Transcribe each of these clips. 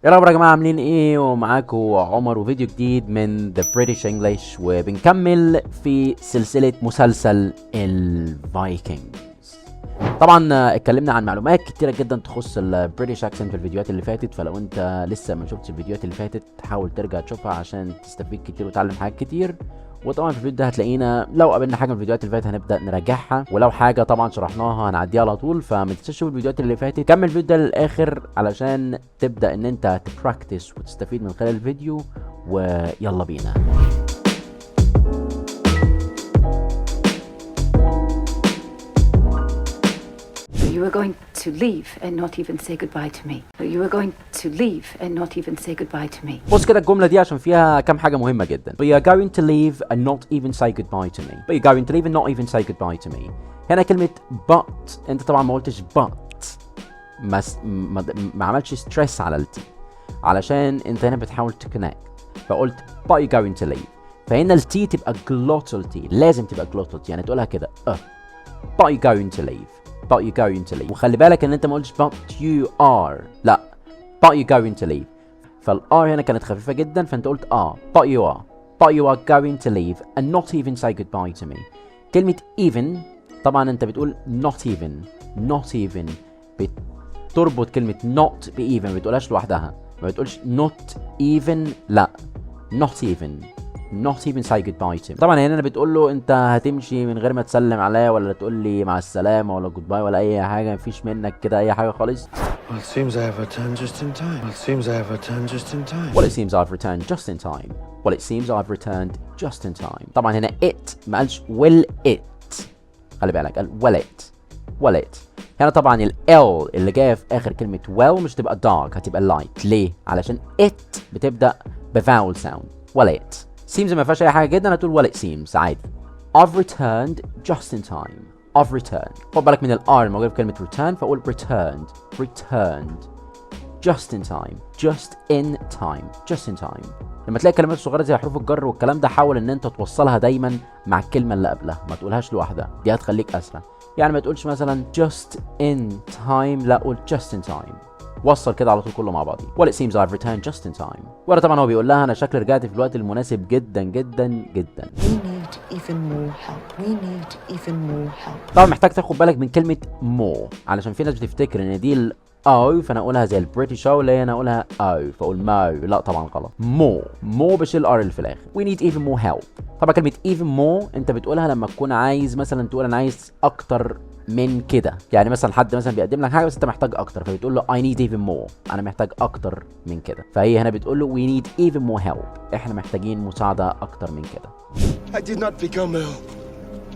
ايه الاخبار يا جماعه؟ عاملين ايه؟ ومعاكم عمر وفيديو جديد من The British English، وبنكمل في سلسله مسلسل الفايكنجز. طبعا اتكلمنا عن معلومات كتيره جدا تخص البريتش اكسنت في الفيديوهات اللي فاتت، فلو انت لسه ما شفتش الفيديوهات اللي فاتت حاول ترجع تشوفها عشان تستفيد كتير وتتعلم حاجات كتير. وطبعا في الفيديو ده هتلاقينا لو قابلنا حاجه من الفيديوهات اللي فاتت هنبدا نراجعها، ولو حاجه طبعا شرحناها هنعديها على طول. فما تنساش تشوف الفيديوهات اللي فاتت، كمل الفيديو ده للاخر علشان تبدا ان انت تبراكتس وتستفيد من خلال الفيديو. ويلا بينا. You were going to leave and not even say goodbye to me. You were going to leave and not even say goodbye to me. بص كده الجملة دي عشان فيها كام حاجة مهمة جدا. But you're going to leave and not even say goodbye to me. But you're going to leave and not even say goodbye to me. هنا كلمة but انت طبعا ما قلتش but. ما عملتش ستريس على التي علشان انت هنا بتحاول تكونكت، فقلت but you're going to leave. فهنا التي تبقى glottal T، لازم تبقى glottal T، يعني تقولها كده but you're going to leave. but you're going to leave. وخلي بالك ان انت ما قلتش but you are، لا but you're going to leave. فالار هنا كانت خفيفة جدا، فانت قلت but you are going to leave and not even say goodbye to me. كلمة even طبعا انت بتقول not even بتربط كلمة not ب even، ما بتقولهاش لوحدها، ما بتقولش not even، لا not even say goodbye to me. طبعا هنا انا بتقول له انت هتمشي من غير ما تسلم عليا ولا تقول لي مع السلامة ولا goodbye ولا اي حاجة، مفيش منك كده اي حاجة خالص. Well, it seems I have returned just in time. Well, it seems I have returned just in time. Well, it seems I've returned just in time. Well, it seems I've returned just in time. طبعا هنا it ما قالش will it، خلي بالك قال will it. هنا طبعا ال L اللي جايه في اخر كلمة well مش تبقى dark، هتبقى light. ليه؟ علشان it بتبدأ بفاول sound. well it seems ما فيهاش اي حاجة جدا، هتقول well it seems عادي. I've returned just in time. I've returned. خد بالك من ال R الموجودة في كلمة return، فأقول returned just in time. لما تلاقي كلمات صغيرة زي حروف الجر والكلام ده حاول ان انت توصلها دايما مع الكلمة اللي قبلها، ما تقولهاش لوحدها، دي هتخليك اسرع. يعني ما تقولش مثلا just in time، لا قول just in time. وصل كده على طول كله مع بعض. Well it seems I've returned just in time. ولا طبعا هو بيقول لها انا شكلي رجعت في الوقت المناسب جدا جدا جدا. We need even more help. We need even more help. طبعا محتاج تاخد بالك من كلمة more علشان في ناس بتفتكر ان دي ال او، فانا اقولها زي البريتش او اللي انا اقولها او، فاقول ماو، لا طبعا غلط. more بشيل الار اللي في الاخر. We need even more help. طبعا كلمة even more انت بتقولها لما تكون عايز مثلا تقول انا عايز اكتر من كده، يعني مثلا حد مثلا بيقدم لك حاجه بس انت محتاج اكتر، فبتقول له I need even more، انا محتاج اكتر من كده. فهي هنا بتقول له we need even more help، احنا محتاجين مساعده اكتر من كده. I did not become ill.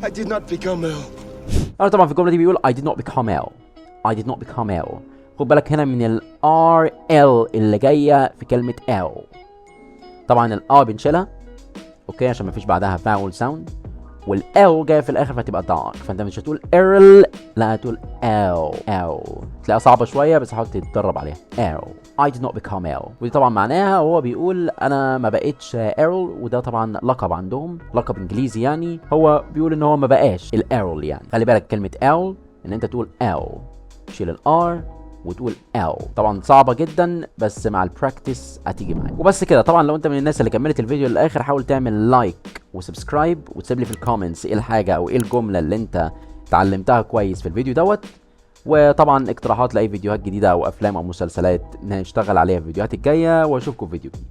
I did not become ill. طبعا في الجمله دي بيقول I did not become ill. خد بالك هنا من ال RL اللي جايه في كلمه L. طبعا ال R بنشيلها اوكي عشان ما فيش بعدها فاول ساوند، والL جايه في الاخر فتبقى dark، فانت مش هتقول L، لا هتقول L. تلاقيها صعبه شويه بس حاول تتدرب عليها. L I did not become ill، ودي طبعا معناها هو بيقول انا ما بقتش Errol، وده طبعا لقب عندهم، لقب انجليزي يعني، هو بيقول ان هو ما بقاش الإيرل يعني. خلي بالك كلمه L ان انت تقول L، تشيل الار وتقول L. طبعا صعبة جدا بس مع البراكتس هتيجي معاك. وبس كده. طبعا لو انت من الناس اللي كملت الفيديو للاخر حاول تعمل لايك وسبسكرايب وتسيب لي في الكومنتس ايه الحاجة او ايه الجملة اللي انت اتعلمتها كويس في الفيديو دوت. وطبعا اقتراحات لاي فيديوهات جديدة او افلام او مسلسلات نشتغل عليها في الفيديوهات الجاية، واشوفكم في فيديو جديد.